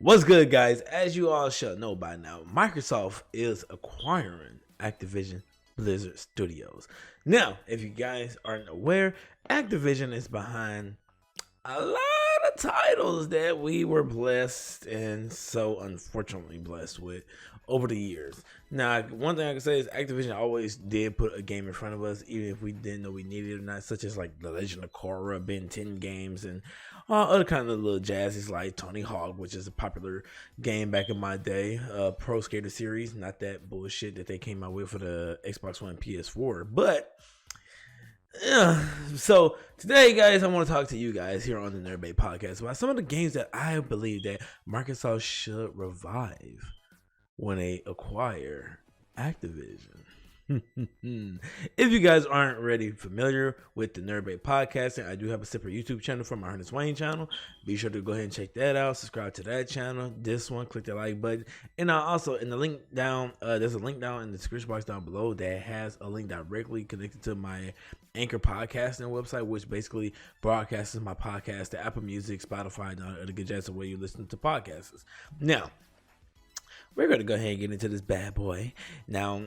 What's good, guys? As you all should know by now, Microsoft is acquiring Activision Blizzard Studios. Now, if you guys aren't aware, Activision is behind a lot of titles that we were blessed and so unfortunately blessed with over the years. Now, one thing I can say is Activision always did put a game in front of us, even if we didn't know we needed it or not, such as like The Legend of Korra, Ben 10 games, and other kind of little jazzies like Tony Hawk, which is a popular game back in my day, Pro Skater series, not that bullshit that they came out with for the Xbox One and PS4, but so today, guys, I want to talk to you guys here on the Nerd Bay podcast about some of the games that I believe that Microsoft should revive when they acquire Activision. If you guys aren't already familiar with the Nerd Bay podcasting, I do have a separate YouTube channel for my HhurnisWang channel. Be sure to go ahead and check that out. Subscribe to that channel. This one, click the like button. And also in the link down, there's a link down in the description box down below that has a link directly connected to my Anchor podcasting website, which basically broadcasts my podcast to Apple Music, Spotify, and other good jazz the way you listen to podcasts. Now, we're going to go ahead and get into this bad boy. Now,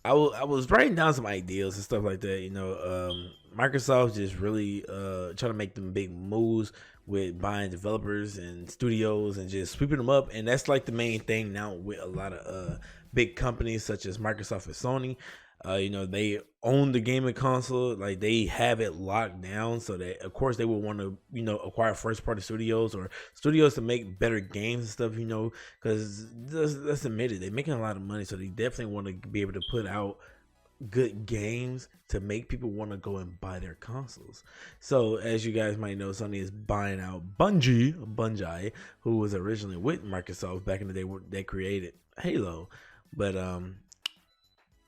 I was writing down some ideas and stuff like that. You know, Microsoft just really trying to make them big moves with buying developers and studios and just sweeping them up. And that's like the main thing now with a lot of big companies such as Microsoft and Sony. You know, they own the gaming console, like they have it locked down, so that of course they will want to, you know, acquire first party studios or studios to make better games and stuff, you know, because let's admit it, they're making a lot of money, so they definitely want to be able to put out good games to make people want to go and buy their consoles. So as you guys might know, Sony is buying out Bungie, who was originally with Microsoft back in the day where they created Halo, but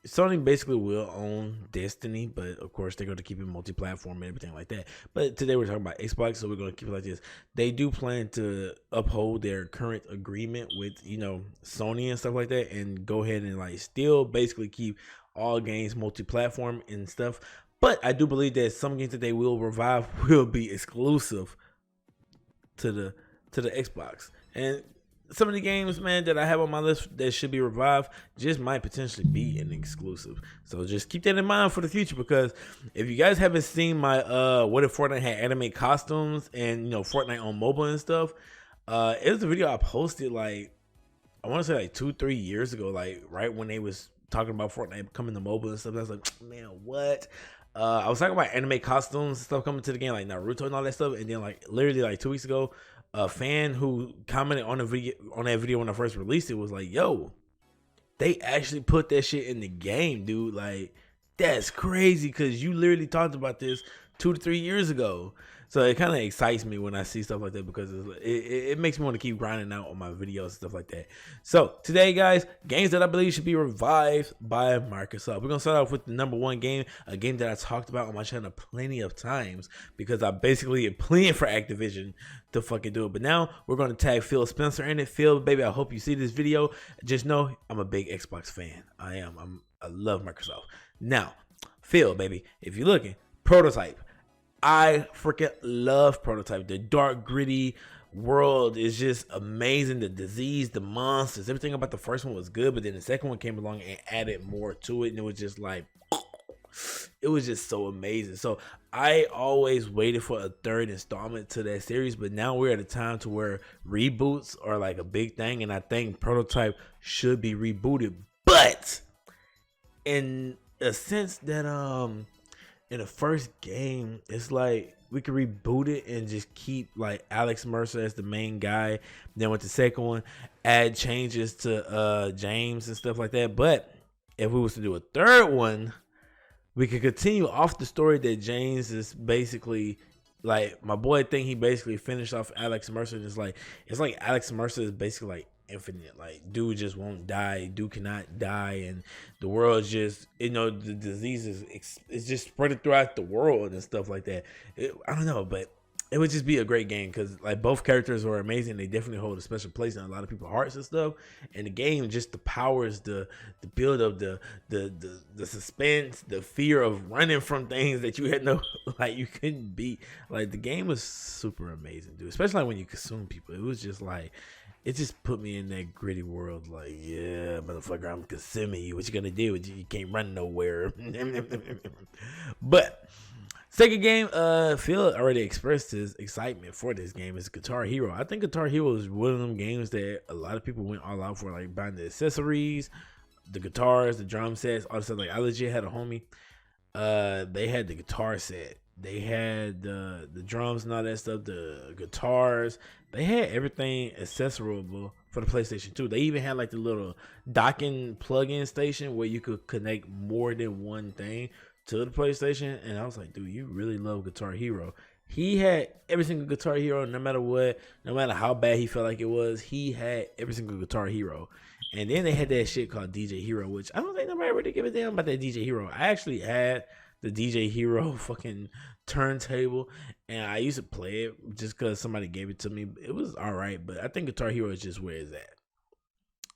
Sony basically will own Destiny, but of course they're going to keep it multi-platform and everything like that. But today we're talking about Xbox, so we're going to keep it like this. They do plan to uphold their current agreement with, you know, Sony and stuff like that, and go ahead and like still basically keep all games multi-platform and stuff. But I do believe that some games that they will revive will be exclusive to the Xbox. And some of the games, man, that I have on my list that should be revived just might potentially be an exclusive. So just keep that in mind for the future, because if you guys haven't seen my what if Fortnite had anime costumes and, you know, Fortnite on mobile and stuff, it was a video I posted like, I want to say like 2-3 years ago, like right when they was talking about Fortnite coming to mobile and stuff. I was like, man, what? I was talking about anime costumes and stuff coming to the game, like Naruto and all that stuff, and then like literally like 2 weeks ago, a fan who commented on that video when I first released it was like, yo, they actually put that shit in the game, dude. Like, that's crazy, because you literally talked about this 2 to 3 years ago. So it kind of excites me when I see stuff like that, because it makes me want to keep grinding out on my videos and stuff like that. So today, guys, games that I believe should be revived by Microsoft. We're going to start off with the number one game, a game that I talked about on my channel plenty of times, because I basically am pleading for Activision to fucking do it. But now we're going to tag Phil Spencer in it. Phil, baby, I hope you see this video. Just know I'm a big Xbox fan. I am. I love Microsoft. Now, Phil, baby, if you're looking, Prototype. I freaking love Prototype. The dark, gritty world is just amazing. The disease, the monsters, everything about the first one was good, but then the second one came along and added more to it, and it was just like, it was just so amazing. So I always waited for a third installment to that series, but now we're at a time to where reboots are like a big thing, and I think Prototype should be rebooted, but in a sense that in the first game, it's like we could reboot it and just keep like Alex Mercer as the main guy. Then with the second one, add changes to James and stuff like that. But if we was to do a third one, we could continue off the story that James is basically like, my boy think he basically finished off Alex Mercer. And it's like Alex Mercer is basically like infinite. Like, dude just won't die. Dude cannot die, and the world just, you know, the disease is just spreading throughout the world and stuff like that. I don't know, but it would just be a great game because like both characters are amazing. They definitely hold a special place in a lot of people's hearts and stuff. And the game just the powers, the build up, the suspense, the fear of running from things that you had no like you couldn't beat. Like the game was super amazing, dude. Especially like when you consume people. It was just like it just put me in that gritty world. Like, yeah, motherfucker, I'm consuming you. What you gonna do? You can't run nowhere. But second game, Phil already expressed his excitement for this game. Is Guitar Hero. I think Guitar Hero is one of them games that a lot of people went all out for, like buying the accessories, the guitars, the drum sets, all the stuff. Like I legit had a homie. They had the guitar set. They had the drums and all that stuff, the guitars. They had everything accessible for the PlayStation 2. They even had like the little docking plug-in station where you could connect more than one thing to the PlayStation. And I was like, dude, you really love Guitar Hero. He had every single Guitar Hero, no matter what, no matter how bad he felt like it was, he had every single Guitar Hero. And then they had that shit called DJ Hero, which I don't think nobody really give a damn about that DJ Hero. I actually had the DJ Hero fucking turntable, and I used to play it just because somebody gave it to me. It was all right, but I think Guitar Hero is just where it's at.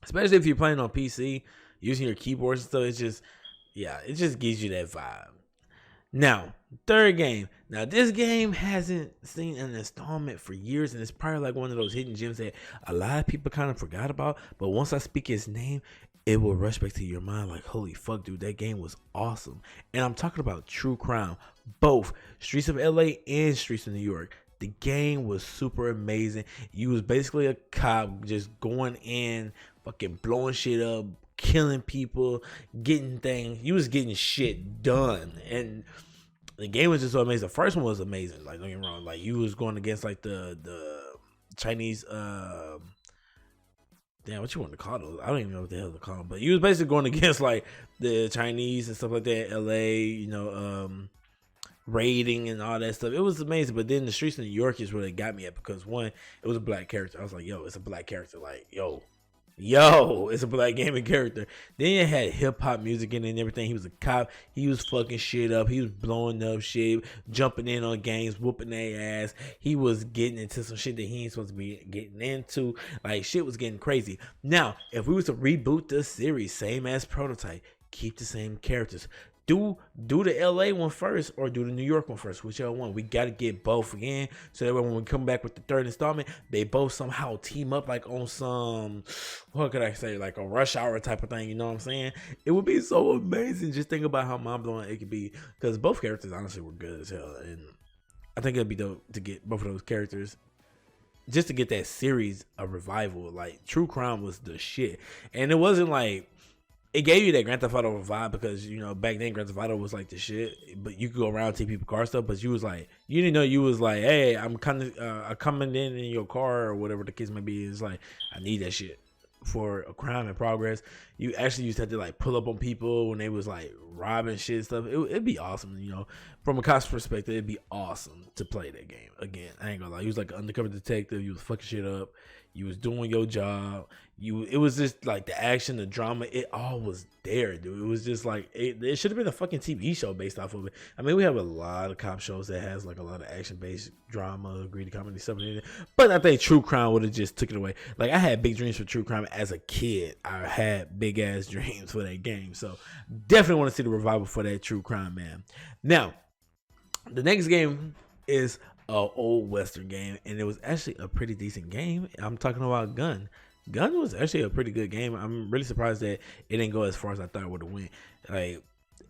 Especially if you're playing on PC, using your keyboards and stuff, it's just, yeah, it just gives you that vibe. Now, third game. Now, this game hasn't seen an installment for years, and it's probably like one of those hidden gems that a lot of people kind of forgot about. But once I speak his name, it will rush back to your mind like, holy fuck, dude, that game was awesome. And I'm talking about True Crime, both Streets of LA and Streets of New York. The game was super amazing. You was basically a cop just going in, fucking blowing shit up, killing people, getting things. You was getting shit done. And the game was just so amazing. The first one was amazing. Like, don't get me wrong. Like, you was going against like the Chinese damn, what you want to call those? I don't even know what the hell to call them. But you was basically going against like the Chinese and stuff like that, LA, you know, raiding and all that stuff. It was amazing. But then the Streets of New York is where they got me at, because one, it was a black character. I was like, yo, it's a black character. Like, yo, it's a black gaming character. Then it had hip hop music in it and everything. He was a cop. He was fucking shit up. He was blowing up shit, jumping in on gangs, whooping their ass. He was getting into some shit that he ain't supposed to be getting into. Like, shit was getting crazy. Now, if we was to reboot the series, same as Prototype, keep the same characters. Do the LA one first or do the New York one first, whichever one. We got to get both again, so that when we come back with the third installment, they both somehow team up like on some, what could I say, like a Rush Hour type of thing, you know what I'm saying? It would be so amazing. Just think about how mind-blowing it could be, because both characters honestly were good as hell, and I think it'd be dope to get both of those characters just to get that series a revival. Like, True Crime was the shit, and it wasn't like, it gave you that Grand Theft Auto vibe, because, you know, back then Grand Theft Auto was like the shit, but you could go around and take people car stuff, but you was like, you didn't know, you was like, hey, I'm coming in your car or whatever the case may be. It's like, I need that shit for a crime in progress. You actually used to have to like pull up on people when they was like robbing shit and stuff. It'd be awesome, you know, from a cop's perspective. It'd be awesome to play that game again. I ain't gonna lie, you was like an undercover detective. You was fucking shit up. You was doing your job. It was just like the action, the drama. It all was there, dude. It was just like it should have been a fucking TV show based off of it. I mean, we have a lot of cop shows that has like a lot of action based drama, greedy comedy stuff in it. But I think True Crime would have just took it away. Like, I had big dreams for True Crime as a kid. I had big ass dreams for that game. So definitely want to see the revival for that True Crime, man. Now, the next game is an old Western game, and it was actually a pretty decent game. I'm talking about Gun. Gun was actually a pretty good game. I'm really surprised that it didn't go as far as I thought it would have went. Like,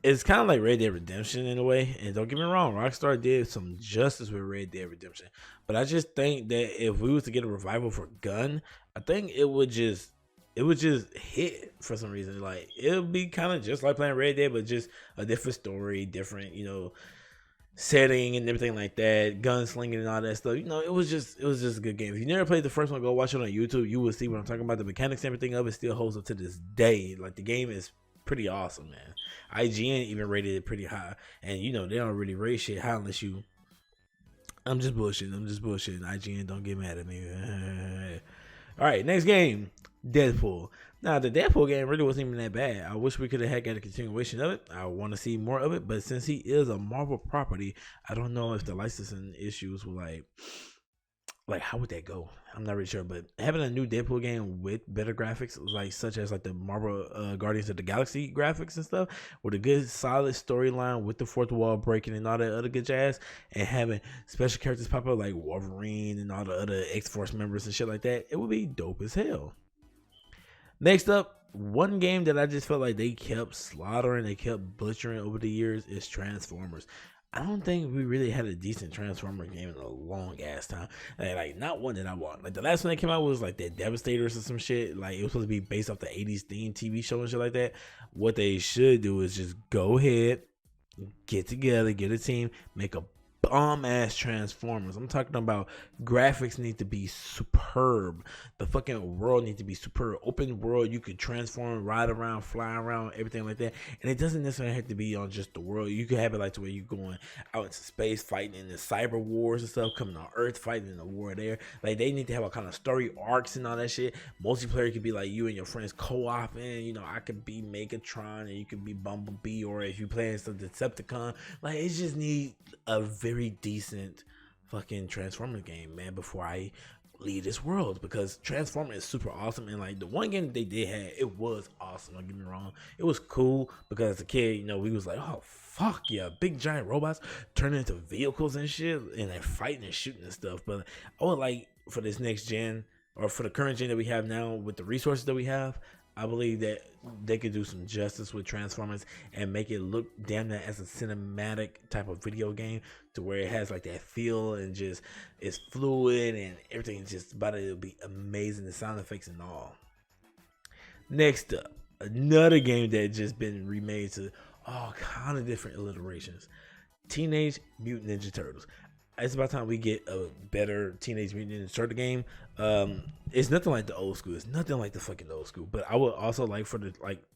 it's kind of like Red Dead Redemption in a way, and don't get me wrong, Rockstar did some justice with Red Dead Redemption, but I just think that if we was to get a revival for Gun, I think it would just hit for some reason. Like, it would be kind of just like playing Red Dead, but just a different story, different, you know, setting and everything like that, gunslinging and all that stuff. You know, it was just a good game. If you never played the first one, go watch it on YouTube. You will see what I'm talking about. The mechanics and everything of it still holds up to this day. Like, the game is pretty awesome, man. IGN even rated it pretty high, and you know they don't really rate shit high unless you. I'm just bullshitting. IGN, don't get mad at me. All right, next game, Deadpool. Now, the Deadpool game really wasn't even that bad. I wish we could have got a continuation of it. I want to see more of it, but since he is a Marvel property, I don't know if the licensing issues were like how would that go? I'm not really sure, but having a new Deadpool game with better graphics, like such as like the Marvel Guardians of the Galaxy graphics and stuff, with a good solid storyline with the fourth wall breaking and all that other good jazz, and having special characters pop up like Wolverine and all the other X-Force members and shit like that, it would be dope as hell. Next up, one game that I just felt like they kept slaughtering, they kept butchering over the years is Transformers. I don't think we really had a decent Transformer game in a long ass time. Like not one that I want. Like the last one that came out was like that Devastators or some shit. Like it was supposed to be based off the 80s theme TV show and shit like that. What they should do is just go ahead, get together, get a team, make a bomb ass Transformers. I'm talking about graphics need to be superb. The fucking world needs to be superb. Open world, you could transform, ride around, fly around, everything like that. And it doesn't necessarily have to be on just the world. You could have it like to where you're going out into space, fighting in the cyber wars and stuff, coming on Earth, fighting in the war there. Like they need to have a kind of story arcs and all that shit. Multiplayer could be like you and your friends co-oping. You know, I could be Megatron and you could be Bumblebee, or if you playing some Decepticon. Like it just needs a very decent fucking Transformers game, man, before I leave this world, because Transformers is super awesome. And like the one game that they did have, it was awesome, don't get me wrong. It was cool because as a kid, you know, we was like, oh fuck yeah, big giant robots turning into vehicles and shit, and they're fighting and shooting and stuff. But I would like for this next gen, or for the current gen that we have now with the resources that we have, I believe that they could do some justice with Transformers and make it look damn near as a cinematic type of video game, to where it has like that feel and just it's fluid and everything is just about it. It'll be amazing, the sound effects and all. Next up, another game that just been remade to all kind of different alliterations: Teenage Mutant Ninja Turtles. It's about time we get a better Teenage Mutant Ninja Turtle game. It's nothing like the old school. It's nothing like the fucking old school. But I would also like for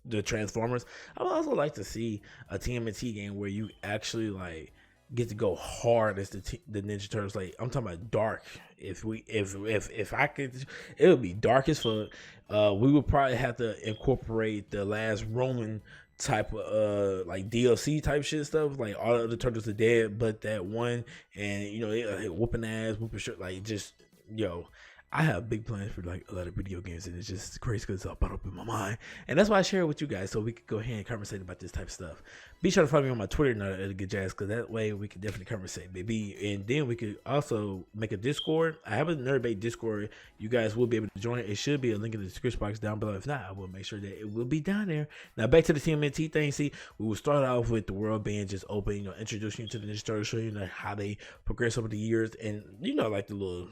the Transformers, I would also like to see a TMNT game where you actually like get to go hard as the Ninja Turtles. Like I'm talking about dark. If I could, it would be dark as fuck. We would probably have to incorporate the last Roman type of like DLC type shit stuff. Like all the other turtles are dead but that one, and you know they whooping ass, whooping shit. Like just I have big plans for like a lot of video games, and it's just crazy because it's all up in my mind, and that's why I share it with you guys so we could go ahead and conversate about this type of stuff. Be sure to follow me on my Twitter and at a good jazz, because that way we can definitely conversate, baby. And then we could also make a Discord. I have a Nerdbait Discord. You guys will be able to join it. It should be a link in the description box down below. If not, I will make sure that it will be down there. Now back to the TMNT thing. See, we will start off with the world being just open, you know, introducing you to the Ninja Turtles, show you how they progress over the years, and you know, like the little,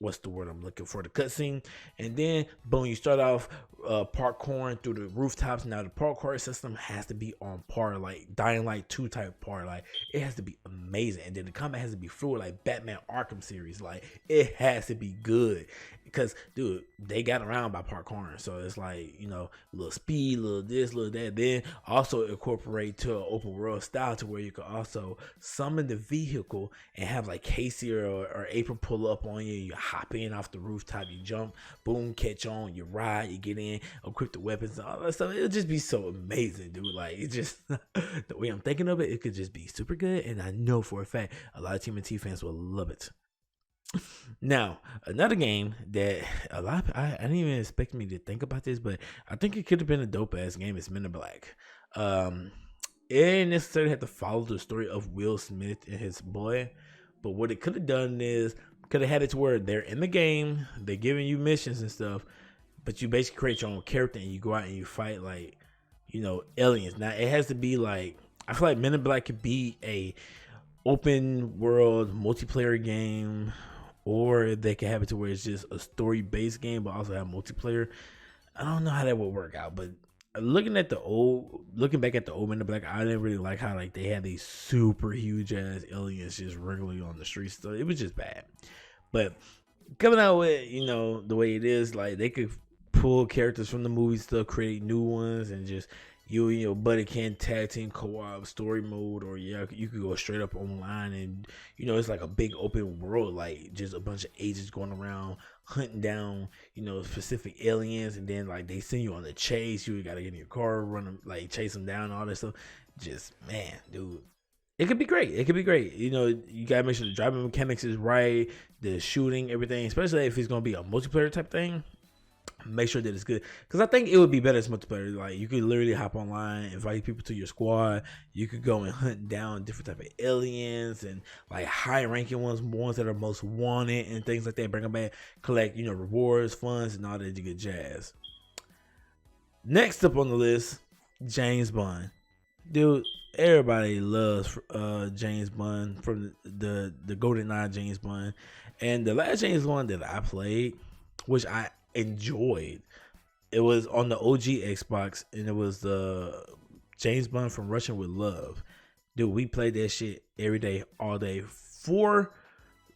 what's the word I'm looking for, the cutscene. And then boom, you start off parkouring through the rooftops. Now the parkour system has to be on par, like Dying Light 2 type par. Like it has to be amazing, and then the combat has to be fluid, like Batman Arkham series. Like it has to be good, because dude, they got around by parkouring, so it's like, you know, a little speed, a little this, a little that. Then also incorporate to an open world style, to where you can also summon the vehicle and have like Casey or April pull up on you. You hop in off the rooftop, you jump, boom, catch on, you ride, you get in, equip the weapons and all that stuff. It'll just be so amazing, dude. Like it just the way I'm thinking of it, it could just be super good, and I know for a fact a lot of TMNT fans will love it. Now, another game that a lot of, I didn't even expect me to think about this, but I think it could have been a dope ass game, is Men in Black. It didn't necessarily have to follow the story of Will Smith and his boy, but what it could have done is could have had it to where they're in the game, they're giving you missions and stuff, but you basically create your own character and you go out and you fight, like, you know, aliens. Now it has to be like, I feel like Men in Black could be a open world multiplayer game, or they can have it to where it's just a story based game but also have multiplayer. I don't know how that would work out, but looking back at the old Men in Black, I didn't really like how like they had these super huge ass aliens just regularly on the streets. So it was just bad. But coming out with, you know, the way it is, like they could pull characters from the movies, still create new ones, and just, you and your buddy can tag team co-op story mode, or yeah, you could go straight up online, and it's like a big open world, like just a bunch of agents going around hunting down specific aliens, and then like they send you on the chase. You gotta get in your car, run them, like chase them down, all that stuff. Just man, dude. It could be great. It could be great. You gotta make sure the driving mechanics is right, the shooting, everything, especially if it's gonna be a multiplayer type thing. Make sure that it's good, because I think it would be better as multiplayer. Like you could literally hop online, invite people to your squad. You could go and hunt down different type of aliens and like high ranking ones that are most wanted and things like that. Bring them back, collect rewards, funds, and all that good jazz. Next up on the list, James Bond, dude. Everybody loves James Bond from the GoldenEye James Bond, and the last James Bond that I played, which I enjoyed, it was on the OG Xbox, and it was the James Bond from Russian with Love. Dude, we played that shit every day, all day. We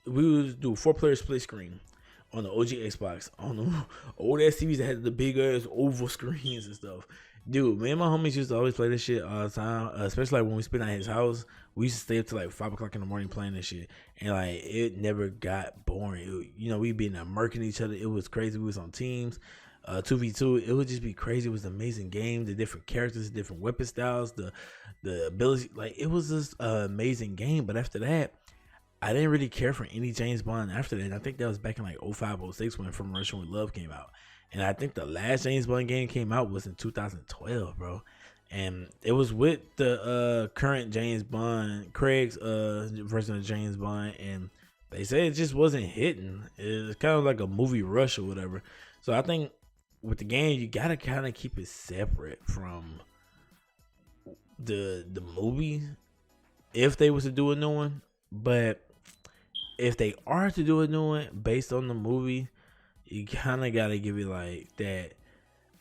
would do 4-player split screen on the OG Xbox, on the old ass TVs that had the big ass oval screens and stuff. Dude, me and my homies used to always play this shit all the time, especially like when we spent at his house. We used to stay up to like 5 o'clock in the morning playing this shit, and like it never got boring. We'd be murking each other. It was crazy. We was on teams, 2v2. It would just be crazy. It was an amazing game. The different characters, different weapon styles, the ability. Like it was just an amazing game. But after that, I didn't really care for any James Bond after that. And I think that was back in like 05, 06 when From Russian with Love came out. And I think the last James Bond game came out was in 2012, bro. And it was with the current James Bond, Craig's version of James Bond. And they say it just wasn't hitting. It's kind of like a movie rush or whatever. So I think with the game, you got to kind of keep it separate from the movie if they was to do a new one. But if they are to do a new one based on the movie, you kind of got to give it like that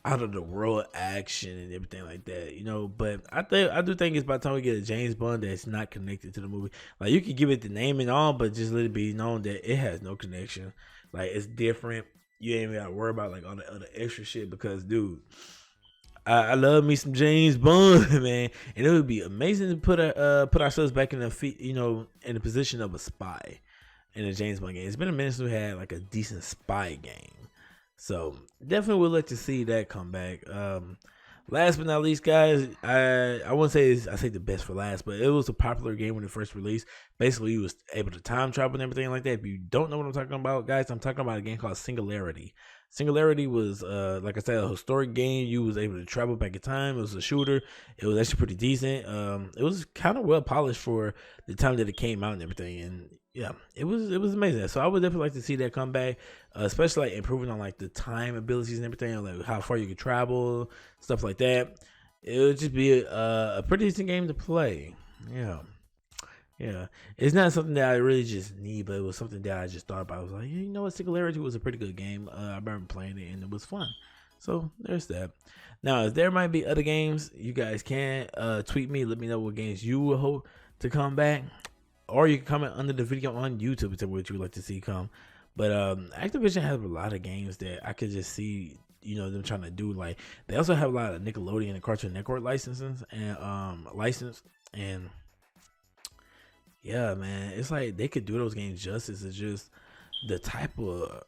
out of the world action and everything like that, But I do think it's by the time we get a James Bond that's not connected to the movie. Like you could give it the name and all, but just let it be known that it has no connection. Like it's different. You ain't even got to worry about like all the other extra shit, because dude, I love me some James Bond, man, and it would be amazing to put ourselves back in the in the position of a spy in a James Bond game. It's been a minute since we had like a decent spy game, so definitely would like to see that come back. Last but not least, guys, I wouldn't say I say the best for last, but it was a popular game when it first released. Basically, you was able to time travel and everything like that. If you don't know what I'm talking about, guys, I'm talking about a game called Singularity. Singularity was, like I said, a historic game. You was able to travel back in time. It was a shooter. It was actually pretty decent. It was kind of well polished for the time that it came out and everything. And yeah, it was amazing. So I would definitely like to see that come back, especially like improving on like the time abilities and everything, like how far you could travel, stuff like that. It would just be a pretty decent game to play. Yeah, it's not something that I really just need, but it was something that I just thought about. I was like, you know what, Singularity was a pretty good game. I remember playing it and it was fun. So there's that. Now, if there might be other games, you guys can tweet me. Let me know what games you would hope to come back, or you can comment under the video on YouTube and tell what you would like to see come. But Activision has a lot of games that I could just see, them trying to do. Like they also have a lot of Nickelodeon and Cartoon Network licenses and yeah, man, it's like they could do those games justice. It's just the type of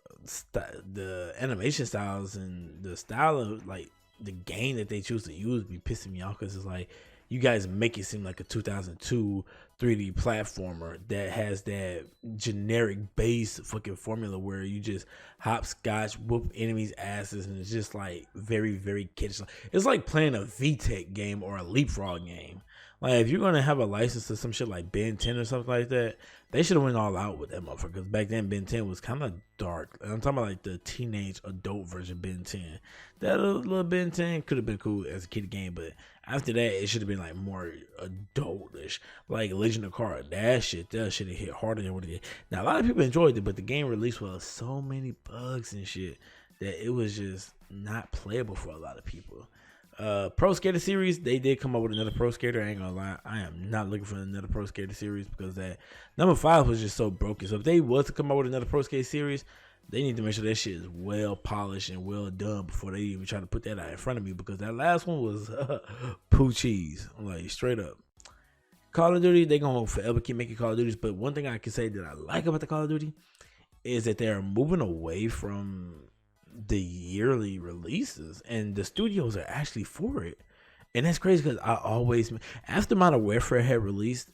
the animation styles and the style of like the game that they choose to use be pissing me off, because it's like you guys make it seem like a 2002 3D platformer that has that generic base fucking formula where you just hopscotch, whoop enemies' asses, and it's just like very, very kiddish. It's like playing a VTech game or a Leapfrog game. Like, if you're going to have a license to some shit like Ben 10 or something like that, they should have went all out with that motherfucker. Because back then, Ben 10 was kind of dark. And I'm talking about, like, the teenage adult version of Ben 10. That little Ben 10 could have been cool as a kid game. But after that, it should have been, like, more adultish. Like, Legion of Korra. That shit have hit harder than what it did. Now, a lot of people enjoyed it, but the game released with so many bugs and shit that it was just not playable for a lot of people. Pro Skater series, they did come up with another Pro Skater. I ain't gonna lie, I am not looking for another Pro Skater series because that number 5 was just so broken. So if they was to come up with another Pro Skater series, they need to make sure that shit is well polished and well done before they even try to put that out in front of me, because that last one was poo cheese. I'm like, straight up. Call of Duty, they gonna forever keep making Call of Duties, but one thing I can say that I like about the Call of Duty is that they're moving away from the yearly releases, and the studios are actually for it. And that's crazy, because I always, after Modern Warfare had released,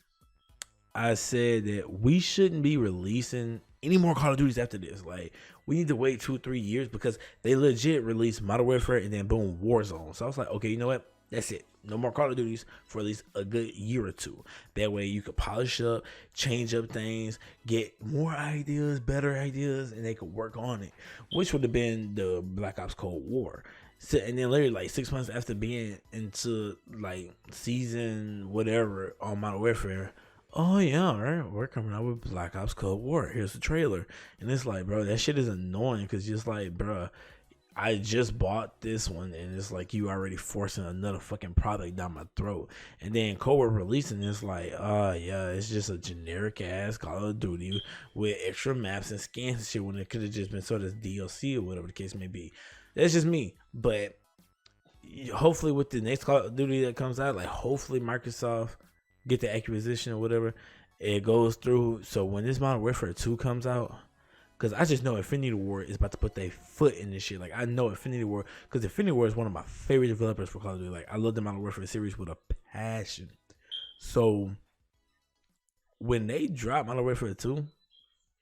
I said that we shouldn't be releasing any more Call of Duties after this. Like, we need to wait 2-3 years, because they legit released Modern Warfare and then boom, Warzone. So I was like, okay, you know what? That's it. No more Call of Duties for at least a good year or two. That way you could polish up, change up things, get more ideas, better ideas, and they could work on it, which would have been the Black Ops Cold War. So, and then literally like 6 months after being into like season whatever on Modern Warfare, oh yeah, right, we're coming out with Black Ops Cold War. Here's the trailer. And it's like, bro, that shit is annoying, because just like, bro, I just bought this one, and it's like you already forcing another fucking product down my throat. And then Cold War releasing, it's like, yeah, it's just a generic ass Call of Duty with extra maps and skins and shit, when it could have just been sort of DLC or whatever the case may be. That's just me. But hopefully with the next Call of Duty that comes out, like hopefully Microsoft get the acquisition or whatever, it goes through. So when this Modern Warfare 2 comes out, because I just know Infinity Ward is about to put their foot in this shit. Like, I know Infinity Ward, because Infinity Ward is one of my favorite developers for Call of Duty. Like, I love the Modern Warfare series with a passion. So when they drop Modern Warfare 2,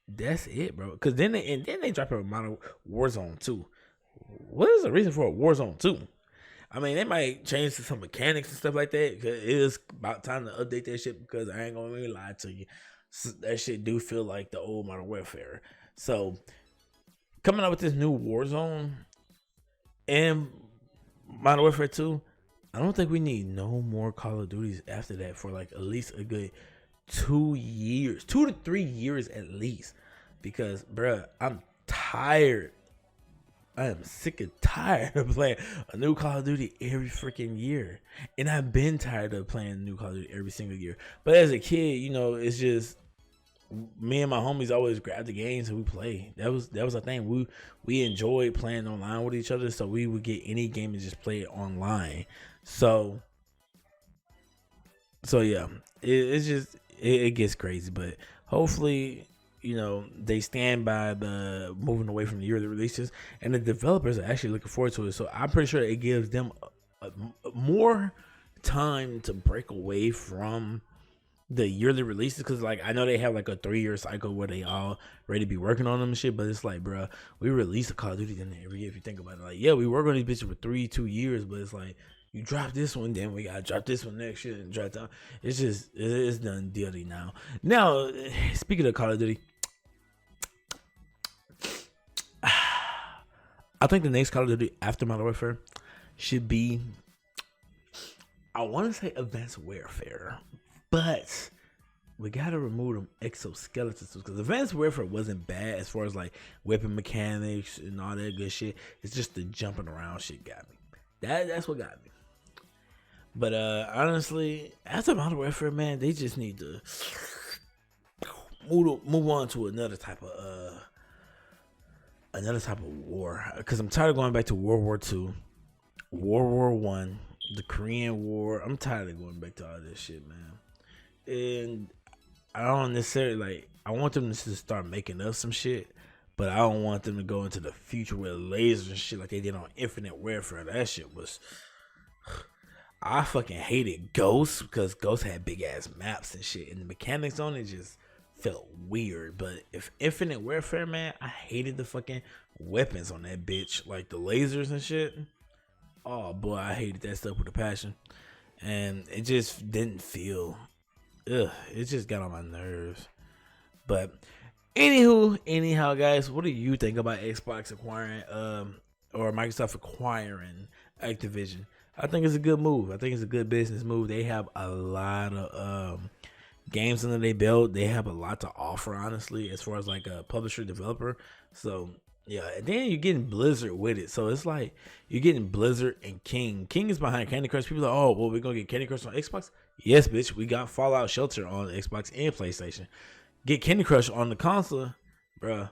that's it, bro. Because then they drop a Modern Warzone 2. What is the reason for a Warzone 2? I mean, they might change some mechanics and stuff like that. Cause it is about time to update that shit, because I ain't gonna really lie to you. That shit do feel like the old Modern Warfare. So coming out with this new Warzone and Modern Warfare 2, I don't think we need no more Call of Duties after that for like at least a good 2 years, 2 to 3 years at least. Because, bruh, I'm tired. I am sick and tired of playing a new Call of Duty every freaking year. And I've been tired of playing a new Call of Duty every single year. But as a kid, you know, it's just me and my homies always grab the games and we play. That was a thing. We enjoyed playing online with each other, so we would get any game and just play it online. So yeah, it gets crazy, but hopefully, you know, they stand by the moving away from the yearly releases, and the developers are actually looking forward to it. So I'm pretty sure it gives them more time to break away from the yearly releases, because like I know they have like a 3-year cycle where they all ready to be working on them and shit, but it's like, bro, we release a Call of Duty then every year. If you think about it, like, yeah, we work on these bitches for 2 years, but it's like you drop this one, then we gotta drop this one next year and drop that. It's just it's done dearly now. Now, speaking of Call of Duty, I think the next Call of Duty after Modern Warfare should be, I want to say Advanced Warfare, but we gotta remove them exoskeletons, because Advanced Warfare wasn't bad as far as like weapon mechanics and all that good shit. It's just the jumping around shit got me. That's what got me. But honestly, after Modern Warfare, man, they just need to move on to another type of war, because I'm tired of going back to World War II, World War One, the Korean War. I'm tired of going back to all this shit, man. And I don't necessarily like, I want them to start making up some shit, but I don't want them to go into the future with lasers and shit like they did on Infinite Warfare. That shit was, I fucking hated Ghost, because Ghost had big ass maps and shit, and the mechanics on it just felt weird. But if Infinite Warfare, man, I hated the fucking weapons on that bitch, like the lasers and shit. Oh boy, I hated that stuff with a passion, and it just didn't feel. It just got on my nerves. But anyhow, guys, what do you think about Xbox acquiring or Microsoft acquiring Activision? I think it's a good move. I think it's a good business move. They have a lot of games under their belt. They have a lot to offer, honestly, as far as like a publisher developer. So yeah, and then you're getting Blizzard with it. So it's like you're getting Blizzard and King. King is behind Candy Crush. People are like, oh, well, we're gonna get Candy Crush on Xbox. Yes, bitch, we got Fallout Shelter on Xbox and PlayStation. Get Candy Crush on the console, bruh.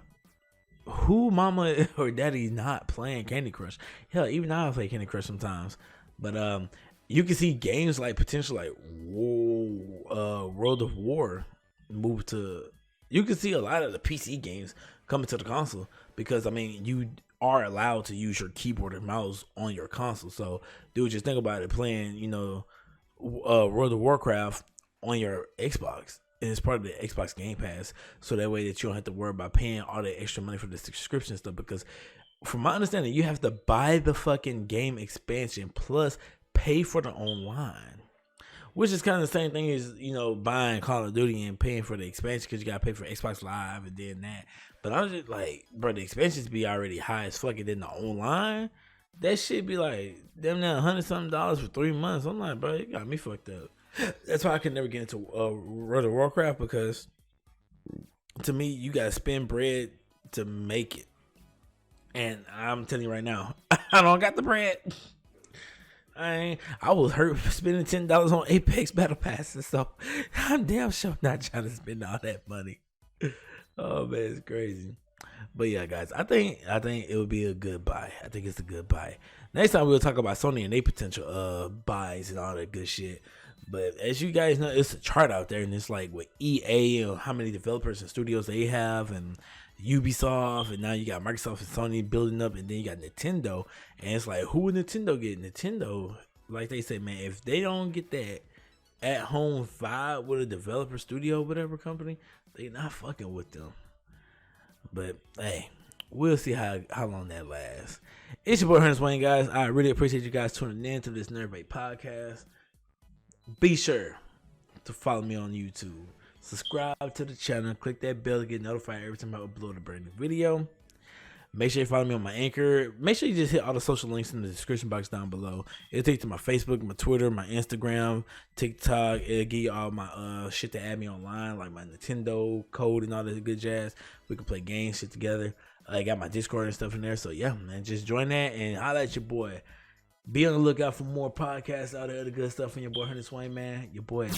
who mama or daddy not playing Candy Crush? Hell, even I play Candy Crush sometimes. But you can see games like potential like World of War move to. You can see a lot of the PC games coming to the console because I mean you are allowed to use your keyboard and mouse on your console. So, dude, just think about it: playing, World of Warcraft on your Xbox, and it's part of the Xbox Game Pass. So that way that you don't have to worry about paying all the extra money for the subscription stuff. Because, from my understanding, you have to buy the fucking game expansion plus pay for the online. Which is kind of the same thing as, buying Call of Duty and paying for the expansion because you got to pay for Xbox Live and then that. But I was just like, bro, the expansions be already high as fuck. And then the online, that shit be like, damn near $100-something for 3 months. I'm like, bro, you got me fucked up. That's why I could never get into World of Warcraft because to me, you got to spend bread to make it. And I'm telling you right now, I don't got the bread. I was hurt spending $10 on Apex Battle Passes, so I'm damn sure not trying to spend all that money. Oh man, it's crazy. But yeah, guys, I think it would be a good buy. I think it's a good buy. Next time we'll talk about Sony and their potential buys and all that good shit. But as you guys know, it's a chart out there, and it's like with EA and how many developers and studios they have, and Ubisoft, and now you got Microsoft and Sony building up, and then you got Nintendo, and it's like, who would Nintendo get? Nintendo, like they say, man, if they don't get that at home vibe with a developer studio, whatever company, they not fucking with them. But hey, we'll see how long that lasts. It's your boy HhurnisWang, guys. I really appreciate you guys tuning in to this Nerdbait podcast. Be sure to follow me on YouTube. Subscribe to the channel. Click that bell to get notified every time I upload a brand new video. Make sure you follow me on my Anchor. Make sure you just hit all the social links in the description box down below. It'll take you to my Facebook, my Twitter, my Instagram, TikTok. It'll give you all my shit to add me online, like my Nintendo code and all that good jazz. We can play games, shit together. I got my Discord and stuff in there. So yeah, man, just join that and holla at your boy. Be on the lookout for more podcasts out there, the good stuff from your boy HhurnisWang, man. Your boy